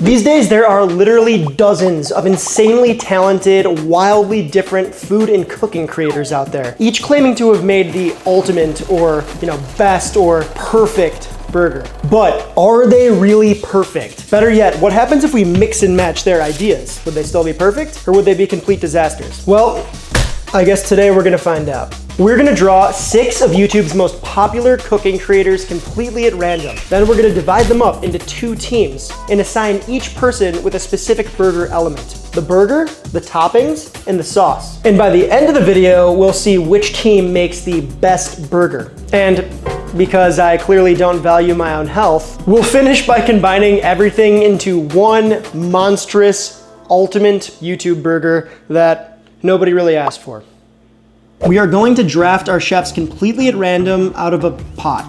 These days, there are literally dozens of insanely talented, wildly different food and cooking creators out there, each claiming to have made the ultimate or, best or perfect burger. But are they really perfect? Better yet, what happens if we mix and match their ideas? Would they still be perfect, or would they be complete disasters? Well, I guess today we're gonna find out. We're gonna draw 6 of YouTube's most popular cooking creators completely at random. Then we're gonna divide them up into 2 teams and assign each person with a specific burger element. The burger, the toppings, and the sauce. And by the end of the video, we'll see which team makes the best burger. And because I clearly don't value my own health, we'll finish by combining everything into one monstrous, ultimate YouTube burger that nobody really asked for. We are going to draft our chefs completely at random out of a pot.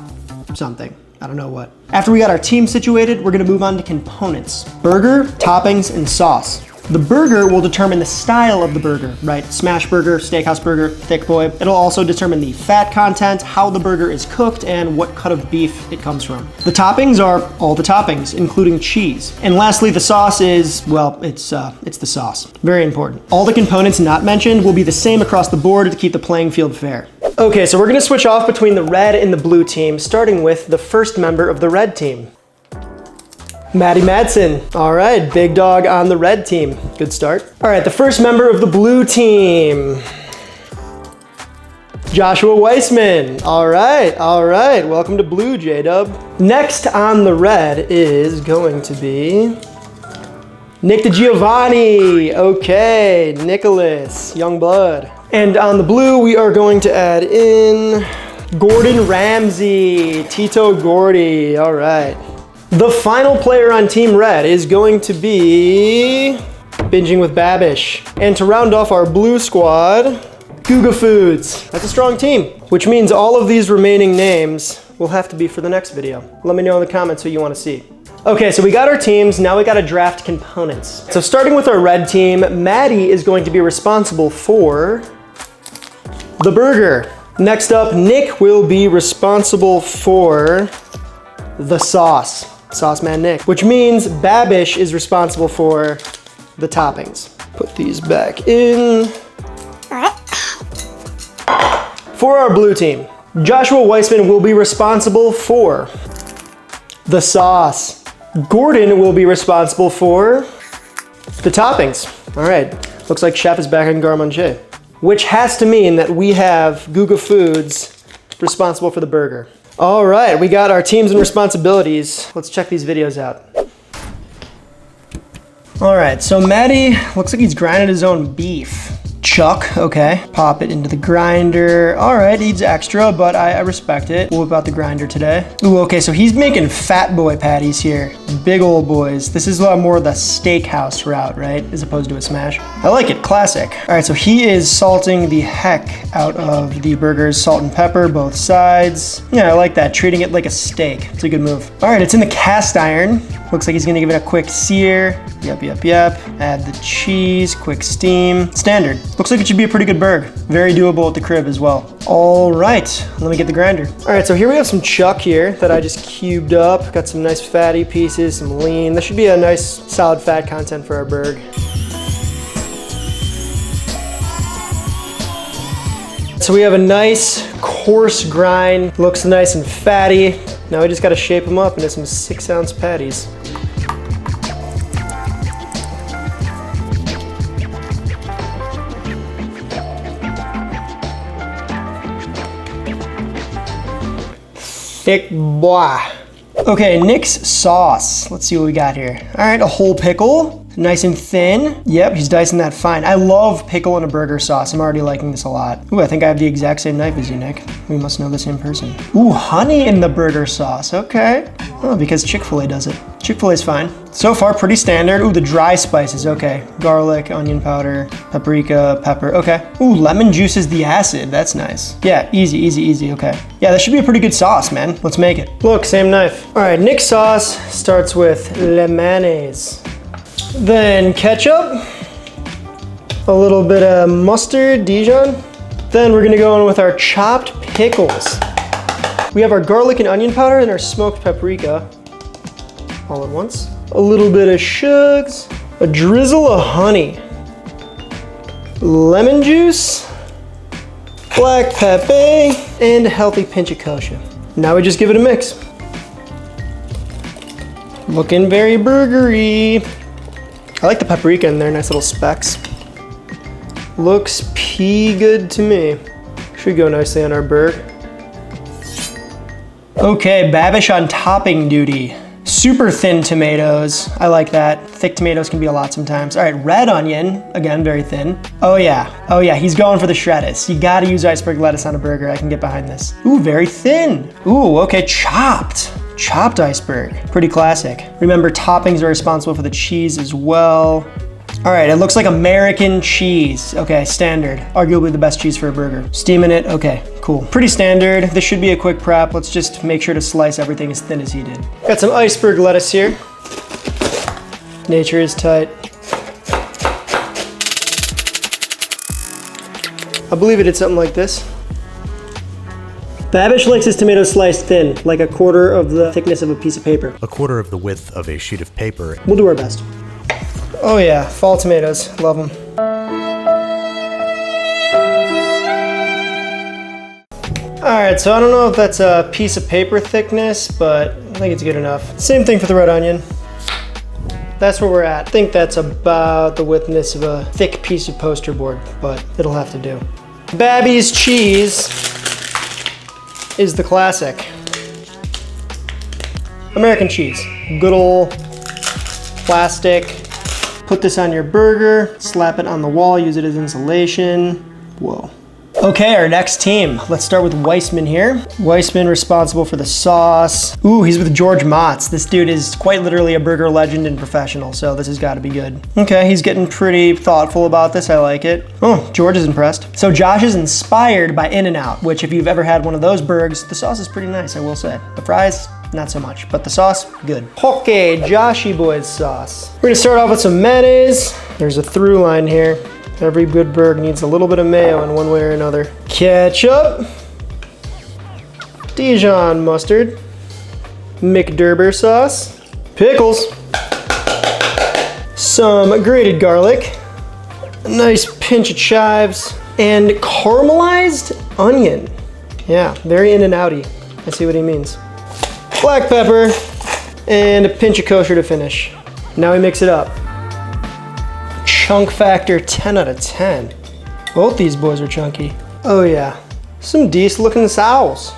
Something. I don't know what. After we got our team situated, we're gonna move on to components. Burger, toppings, and sauce. The burger will determine the style of the burger, right? Smash burger, steakhouse burger, thick boy. It'll also determine the fat content, how the burger is cooked, and what cut of beef it comes from. The toppings are all the toppings, including cheese. And lastly, the sauce is, well, it's the sauce. Very important. All the components not mentioned will be the same across the board to keep the playing field fair. Okay, so we're gonna switch off between the red and the blue team, starting with the first member of the red team. Maddie Madsen. All right, big dog on the red team. Good start. All right, the first member of the blue team. Joshua Weissman. All right. Welcome to blue, J-Dub. Next on the red is going to be Nick DiGiovanni. Okay, Nicholas, young blood. And on the blue, we are going to add in Gordon Ramsay, Tito Gordy. All right. The final player on Team Red is going to be Binging with Babish. And to round off our blue squad, Guga Foods. That's a strong team, which means all of these remaining names will have to be for the next video. Let me know in the comments who you want to see. Okay, so we got our teams, now we got to draft components. So starting with our red team, Maddie is going to be responsible for the burger. Next up, Nick will be responsible for the sauce. Sauce Man Nick, which means Babish is responsible for the toppings. Put these back in. For our blue team, Joshua Weissman will be responsible for the sauce. Gordon will be responsible for the toppings. All right, looks like Chef is back on garde manger, which has to mean that we have Guga Foods responsible for the burger. All right, we got our teams and responsibilities. Let's check these videos out. All right, so Maddie looks like he's grinding his own beef. Chuck, okay. Pop it into the grinder. All right, needs extra, but I respect it. We'll whip out the grinder today. Ooh, okay, so he's making fat boy patties here. Big old boys. This is more of the steakhouse route, right? As opposed to a smash. I like it, classic. All right, so he is salting the heck out of the burgers. Salt and pepper, both sides. Yeah, I like that, treating it like a steak. It's a good move. All right, it's in the cast iron. Looks like he's gonna give it a quick sear. Yep. Add the cheese, quick steam. Standard. Looks like it should be a pretty good burger. Very doable at the crib as well. All right, let me get the grinder. All right, so here we have some chuck here that I just cubed up. Got some nice fatty pieces, some lean. This should be a nice solid fat content for our burger. So we have a nice coarse grind. Looks nice and fatty. Now we just gotta shape them up into some 6-ounce patties. Thick boy. Okay, Nick's sauce. Let's see what we got here. All right, a whole pickle, nice and thin. Yep, he's dicing that fine. I love pickle in a burger sauce. I'm already liking this a lot. Ooh, I think I have the exact same knife as you, Nick. We must know the same person. Ooh, honey in the burger sauce, okay. Oh, because Chick-fil-A does it. Chick-fil-A's fine. So far, pretty standard. Ooh, the dry spices, okay. Garlic, onion powder, paprika, pepper, okay. Ooh, lemon juice is the acid, that's nice. Yeah, easy, okay. Yeah, that should be a pretty good sauce, man. Let's make it. Look, same knife. All right, Nick's sauce starts with le mayonnaise. Then ketchup, a little bit of mustard, Dijon. Then we're gonna go in with our chopped pickles. We have our garlic and onion powder and our smoked paprika all at once. a little bit of shugs, a drizzle of honey, lemon juice, black pepper, and a healthy pinch of kosher. Now we just give it a mix. Looking very burgery. I like the paprika in there, nice little specks. Looks pea good to me. Should go nicely on our burger. Okay, Babish on topping duty. Super thin tomatoes, I like that. Thick tomatoes can be a lot sometimes. All right, red onion, again, very thin. Oh yeah, he's going for the shredders. You gotta use iceberg lettuce on a burger, I can get behind this. Ooh, very thin. Ooh, okay, chopped iceberg, pretty classic. Remember, toppings are responsible for the cheese as well. All right, it looks like American cheese. Okay, standard, arguably the best cheese for a burger. Steaming it, okay, cool. Pretty standard, this should be a quick prep. Let's just make sure to slice everything as thin as he did. Got some iceberg lettuce here. Nature is tight. I believe it did something like this. Babish likes his tomatoes sliced thin, like a quarter of the thickness of a piece of paper. A quarter of the width of a sheet of paper. We'll do our best. Oh yeah, fall tomatoes, love them. All right, so I don't know if that's a piece of paper thickness, but I think it's good enough. Same thing for the red onion. That's where we're at. I think that's about the widthness of a thick piece of poster board, but it'll have to do. Babby's cheese is the classic. American cheese, good old plastic. Put this on your burger, slap it on the wall, use it as insulation. Whoa. Okay, our next team. Let's start with Weissman here. Weissman responsible for the sauce. Ooh, he's with George Motz. This dude is quite literally a burger legend and professional, so this has got to be good. Okay, he's getting pretty thoughtful about this. I like it. Oh, George is impressed. So Josh is inspired by In-N-Out, which if you've ever had one of those burgers, the sauce is pretty nice, I will say. The fries, not so much, but the sauce, good. Okay, Joshy Boy's sauce. We're gonna start off with some mayonnaise. There's a through line here. Every good burger needs a little bit of mayo in one way or another. Ketchup, Dijon mustard, McDurber sauce, pickles, some grated garlic, a nice pinch of chives, and caramelized onion. Yeah, very In-N-Outy. I see what he means. Black pepper, and a pinch of kosher to finish. Now we mix it up. Chunk factor 10 out of 10. Both these boys are chunky. Oh yeah, some decent looking sauce.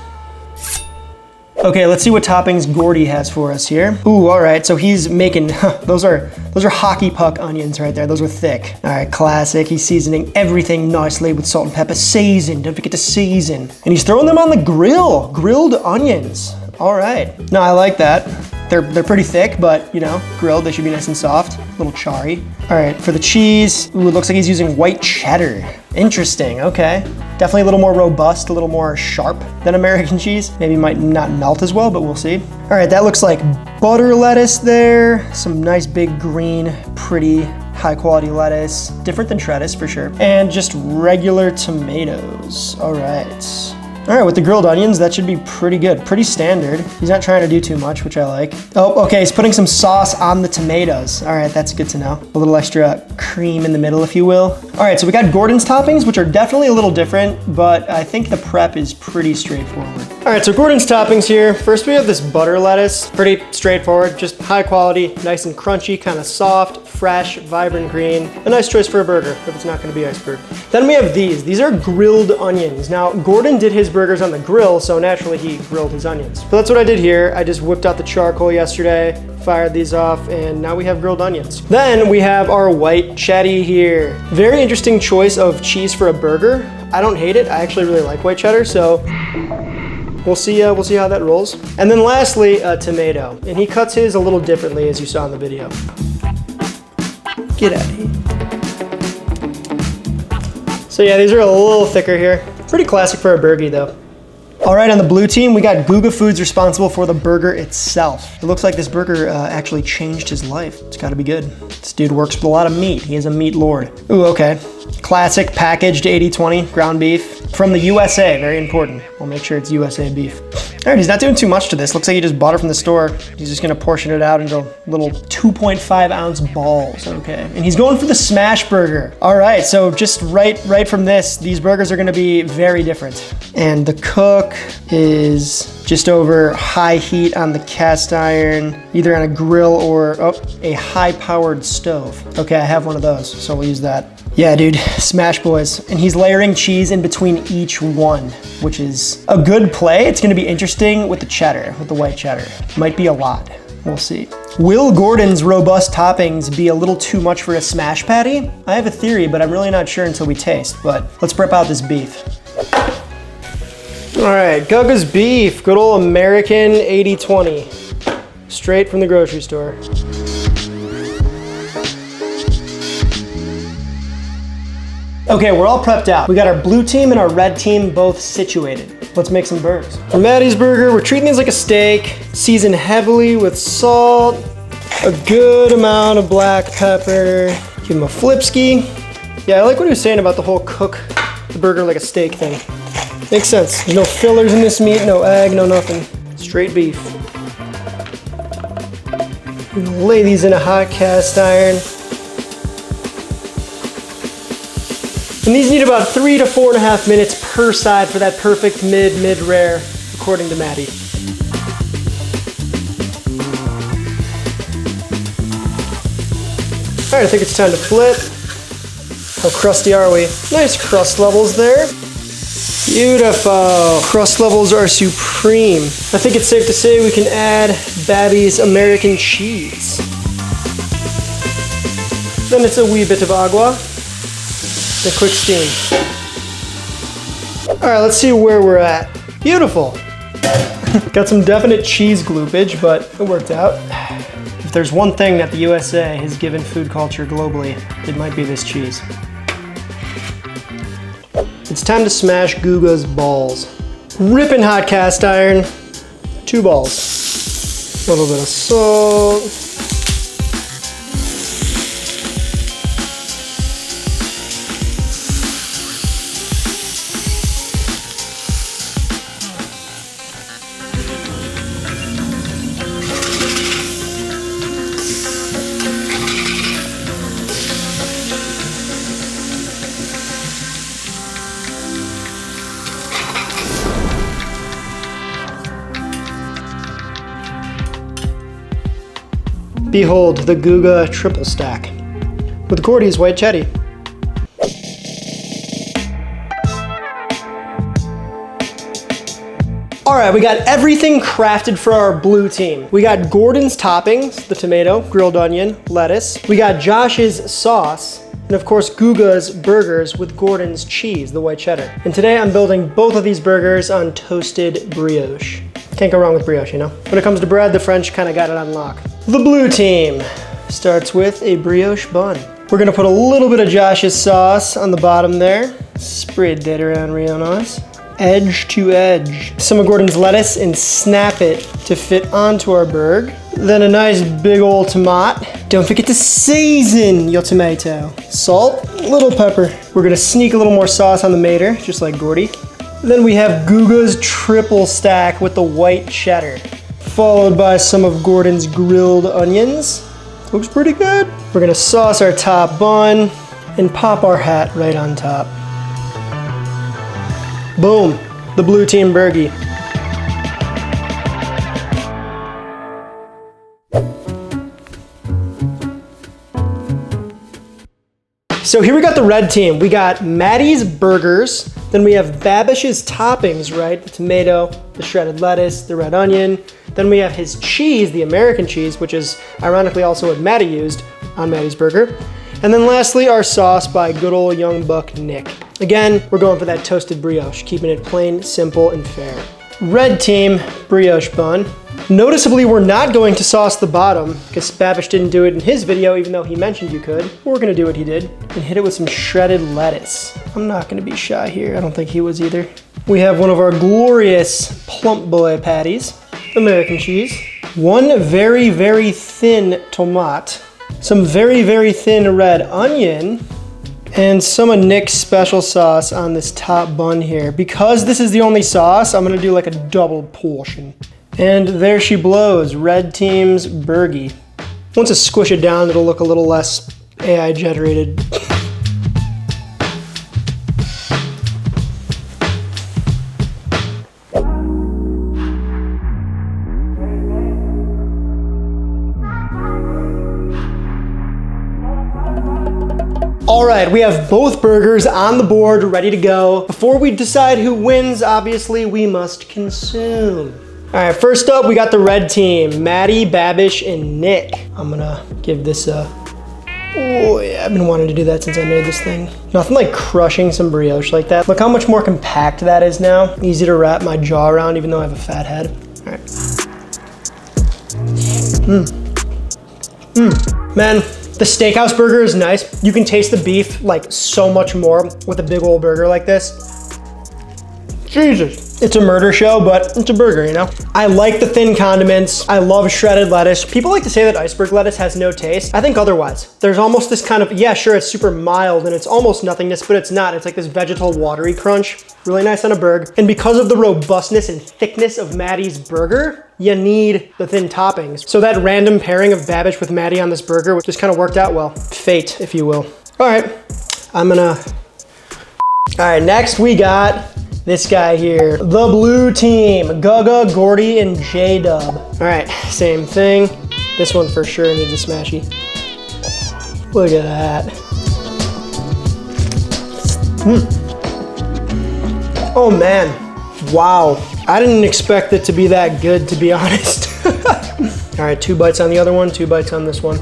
Okay, let's see what toppings Gordy has for us here. Ooh, all right, so he's making, those are hockey puck onions right there. Those are thick. All right, classic. He's seasoning everything nicely with salt and pepper. Season, don't forget to season. And he's throwing them on the grill, grilled onions. All right, no, I like that. They're pretty thick, but you know, grilled, they should be nice and soft, a little charry. All right, for the cheese, ooh, it looks like he's using white cheddar. Interesting, okay. Definitely a little more robust, a little more sharp than American cheese. Maybe might not melt as well, but we'll see. All right, that looks like butter lettuce there. Some nice big green, pretty high quality lettuce. Different than Shredders for sure. And just regular tomatoes, all right. All right, with the grilled onions, that should be pretty good, pretty standard. He's not trying to do too much, which I like. Oh, okay, he's putting some sauce on the tomatoes. All right, that's good to know. A little extra cream in the middle, if you will. All right, so we got Gordon's toppings, which are definitely a little different, but I think the prep is pretty straightforward. All right, so Gordon's toppings here. First, we have this butter lettuce. Pretty straightforward, just high quality, nice and crunchy, kind of soft, fresh, vibrant green. A nice choice for a burger, if it's not gonna be iceberg. Then we have these. These are grilled onions. Now, Gordon did his burgers on the grill, so naturally he grilled his onions. But that's what I did here. I just whipped out the charcoal yesterday, fired these off, and now we have grilled onions. Then we have our white cheddar here. Very interesting choice of cheese for a burger. I don't hate it. I actually really like white cheddar, so we'll see how that rolls. And then lastly, a tomato. And he cuts his a little differently, as you saw in the video. Get out of here. So yeah, these are a little thicker here. Pretty classic for a burgie though. All right, on the blue team, we got Guga Foods responsible for the burger itself. It looks like this burger actually changed his life. It's gotta be good. This dude works with a lot of meat. He is a meat lord. Ooh, okay. Classic packaged 80/20 ground beef from the USA, very important. We'll make sure it's USA beef. All right, he's not doing too much to this. Looks like he just bought it from the store. He's just gonna portion it out into little 2.5 ounce balls, okay. And he's going for the smash burger. All right, so just right from this, these burgers are gonna be very different. And the cook is just over high heat on the cast iron, either on a grill or a high-powered stove. Okay, I have one of those, so we'll use that. Yeah, dude, smash boys. And he's layering cheese in between each one, which is a good play. It's gonna be interesting with the cheddar, with the white cheddar. Might be a lot, we'll see. Will Gordon's robust toppings be a little too much for a smash patty? I have a theory, but I'm really not sure until we taste, but let's prep out this beef. All right, Guga's beef, good old American 80-20, straight from the grocery store. Okay, we're all prepped out. We got our blue team and our red team both situated. Let's make some burgers. For Maddie's burger, we're treating these like a steak, seasoned heavily with salt, a good amount of black pepper. Give him a flipski. Yeah, I like what he was saying about the whole cook the burger like a steak thing. Makes sense. There's no fillers in this meat, no egg, no nothing. Straight beef. We're gonna lay these in a hot cast iron. And these need about 3 to 4.5 minutes per side for that perfect mid-rare, according to Maddie. All right, I think it's time to flip. How crusty are we? Nice crust levels there. Beautiful. Crust levels are supreme. I think it's safe to say we can add Babby's American cheese. Then it's a wee bit of agua. A quick steam. All right, let's see where we're at. Beautiful. Got some definite cheese gloopage, but it worked out. If there's one thing that the USA has given food culture globally, it might be this cheese. It's time to smash Guga's balls. Ripping hot cast iron, 2 balls. A little bit of salt. Behold the Guga triple stack with Gordy's white chetty. All right, we got everything crafted for our blue team. We got Gordon's toppings, the tomato, grilled onion, lettuce. We got Josh's sauce, and of course Guga's burgers with Gordon's cheese, the white cheddar. And today I'm building both of these burgers on toasted brioche. Can't go wrong with brioche, you know? When it comes to bread, the French kind of got it on lock. The blue team starts with a brioche bun. We're gonna put a little bit of Josh's sauce on the bottom there. Spread that around real nice. Edge to edge. Some of Gordon's lettuce and snap it to fit onto our burger. Then a nice big old tomato. Don't forget to season your tomato. Salt, little pepper. We're gonna sneak a little more sauce on the mater, just like Gordy. Then we have Guga's triple stack with the white cheddar, followed by some of Gordon's grilled onions. Looks pretty good. We're gonna sauce our top bun and pop our hat right on top. Boom, the blue team burgie. So here we got the red team. We got Maddie's burgers, then we have Babish's toppings, right? The tomato, the shredded lettuce, the red onion. Then we have his cheese, the American cheese, which is ironically also what Maddie used on Maddie's burger. And then lastly, our sauce by good old young buck Nick. Again, we're going for that toasted brioche, keeping it plain, simple, and fair. Red team, brioche bun. Noticeably, we're not going to sauce the bottom because Babish didn't do it in his video, even though he mentioned you could. We're gonna do what he did and hit it with some shredded lettuce. I'm not gonna be shy here. I don't think he was either. We have one of our glorious plump boy patties, American cheese. One very, very thin tomato. Some very, very thin red onion. And some of Nick's special sauce on this top bun here. Because this is the only sauce, I'm gonna do like a double portion. And there she blows, red team's burgie. Once I squish it down, it'll look a little less AI generated. All right, we have both burgers on the board, ready to go. Before we decide who wins, obviously, we must consume. All right, first up, we got the red team, Maddie, Babish, and Nick. I'm gonna give this a, oh yeah, I've been wanting to do that since I made this thing. Nothing like crushing some brioche like that. Look how much more compact that is now. Easy to wrap my jaw around, even though I have a fat head. All right. Man. The steakhouse burger is nice. You can taste the beef like so much more with a big old burger like this. Jesus. It's a murder show, but it's a burger, you know? I like the thin condiments. I love shredded lettuce. People like to say that iceberg lettuce has no taste. I think otherwise. There's almost this kind of, yeah, sure, it's super mild and it's almost nothingness, but it's not. It's like this vegetal watery crunch. Really nice on a burger. And because of the robustness and thickness of Maddie's burger, you need the thin toppings. So that random pairing of Babish with Maddie on this burger just kind of worked out well. Fate, if you will. All right, all right, next we got this guy here, the blue team, Guga, Gordy, and J-Dub. All right, same thing. This one for sure needs a smashy. Look at that. Oh man, wow. I didn't expect it to be that good, to be honest. All right, 2 bites on the other one, 2 bites on this one.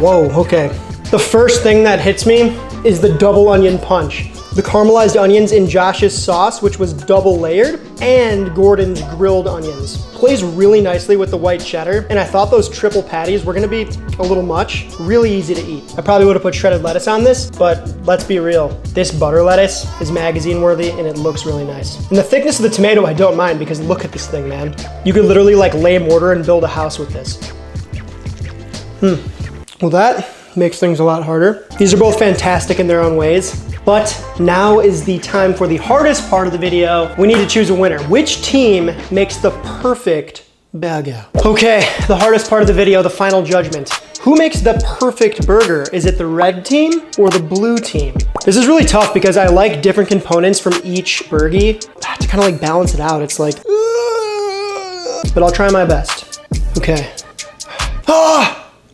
Whoa, okay. The first thing that hits me is the double onion punch. The caramelized onions in Josh's sauce, which was double layered, and Gordon's grilled onions. Plays really nicely with the white cheddar, and I thought those triple patties were gonna be a little much. Really easy to eat. I probably would have put shredded lettuce on this, but let's be real. This butter lettuce is magazine worthy, and it looks really nice. And the thickness of the tomato I don't mind, because look at this thing, man. You could literally like lay mortar and build a house with this. Well, that makes things a lot harder. These are both fantastic in their own ways. But now is the time for the hardest part of the video. We need to choose a winner. Which team makes the perfect burger? Okay, the hardest part of the video, the final judgment. Who makes the perfect burger? Is it the red team or the blue team? This is really tough because I like different components from each burgie to kind of like balance it out. It's like, but I'll try my best. Okay.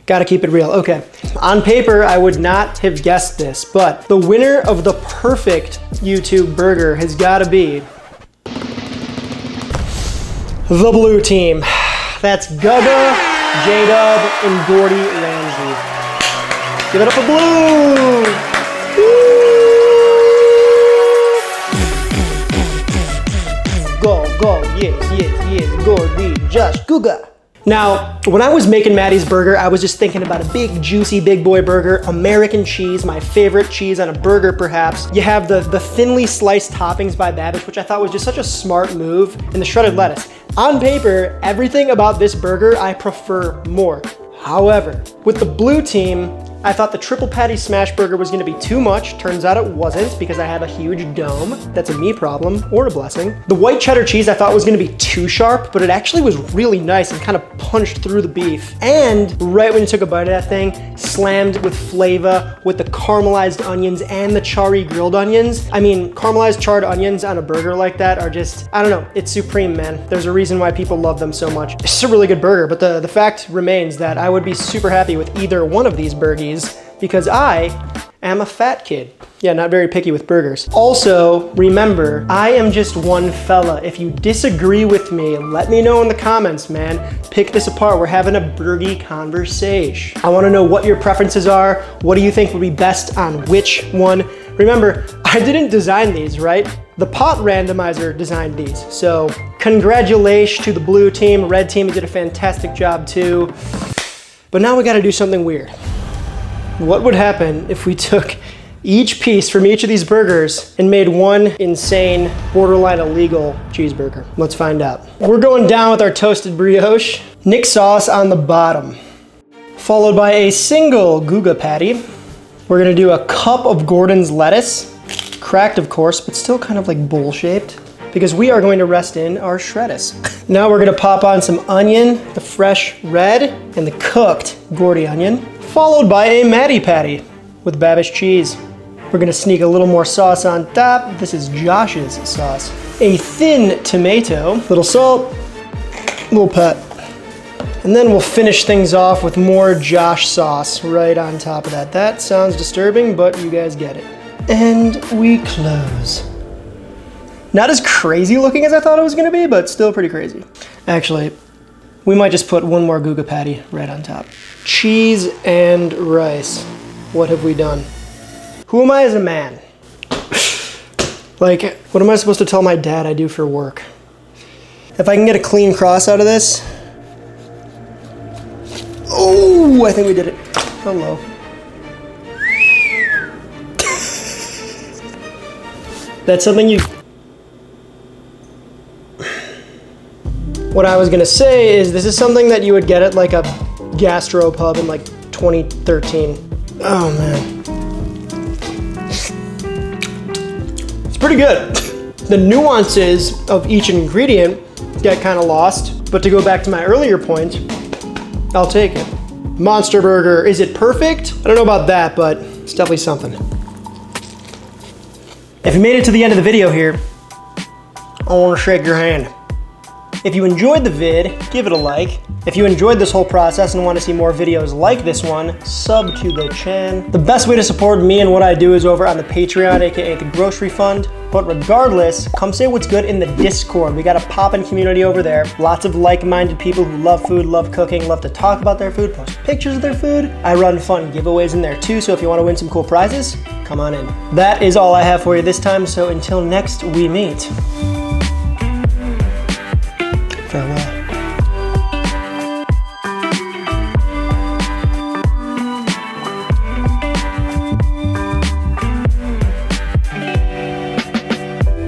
Gotta keep it real. Okay. On paper, I would not have guessed this, but the winner of the perfect YouTube burger has gotta be the blue team. That's Guga, J-Dub, and Gordy Ramsey. Give it up for blue! Go, go, yes, Gordy, Josh, Guga. Now, when I was making Maddie's burger, I was just thinking about a big, juicy, big boy burger, American cheese, my favorite cheese on a burger, perhaps. You have the thinly sliced toppings by Babish, which I thought was just such a smart move, and the shredded lettuce. On paper, everything about this burger I prefer more. However, with the blue team, I thought the triple patty smash burger was gonna be too much. Turns out it wasn't because I have a huge dome. That's a me problem or a blessing. The white cheddar cheese I thought was gonna be too sharp, but it actually was really nice and kind of punched through the beef. And right when you took a bite of that thing, slammed with flavor with the caramelized onions and the charry grilled onions. I mean, caramelized charred onions on a burger like that are just, I don't know, it's supreme, man. There's a reason why people love them so much. It's a really good burger, but the fact remains that I would be super happy with either one of these burgies because I am a fat kid. Yeah, not very picky with burgers. Also, remember, I am just one fella. If you disagree with me, let me know in the comments, man. Pick this apart. We're having a burgie conversation. I wanna know what your preferences are. What do you think would be best on which one? Remember, I didn't design these, right? The pot randomizer designed these. So congratulations to the blue team. Red team did a fantastic job too. But now we gotta do something weird. What would happen if we took each piece from each of these burgers and made one insane, borderline illegal cheeseburger? Let's find out. We're going down with our toasted brioche. Nick sauce on the bottom. followed by a single Guga patty. We're gonna do a cup of Gordon's lettuce, cracked of course, but still kind of like bowl-shaped, because we are going to rest in our shreddis. Now we're gonna pop on some onion, the fresh red, and the cooked Gordy onion, followed by a Matty patty with Babish cheese. We're gonna sneak a little more sauce on top. This is Josh's sauce. A thin tomato, little salt, little pep. And then we'll finish things off with more Josh sauce right on top of that. That sounds disturbing, but you guys get it. And we close. Not as crazy looking as I thought it was gonna be, but still pretty crazy. Actually, we might just put one more Guga patty right on top. Cheese and rice. What have we done? Who am I as a man? Like, what am I supposed to tell my dad I do for work? If I can get a clean cross out of this. Oh, I think we did it. Hello. That's something you... What I was gonna say is this is something that you would get at like a gastro pub in like 2013. Oh man. It's pretty good. The nuances of each ingredient get kind of lost, but to go back to my earlier point, I'll take it. Monster Burger, is it perfect? I don't know about that, but it's definitely something. If you made it to the end of the video here, I want to shake your hand. If you enjoyed the vid, give it a like. If you enjoyed this whole process and want to see more videos like this one, sub to the channel. The best way to support me and what I do is over on the Patreon, aka the Grocery Fund. But regardless, come say what's good in the Discord. We got a poppin' community over there. Lots of like-minded people who love food, love cooking, love to talk about their food, post pictures of their food. I run fun giveaways in there too, so if you want to win some cool prizes, come on in. That is all I have for you this time, so until next we meet.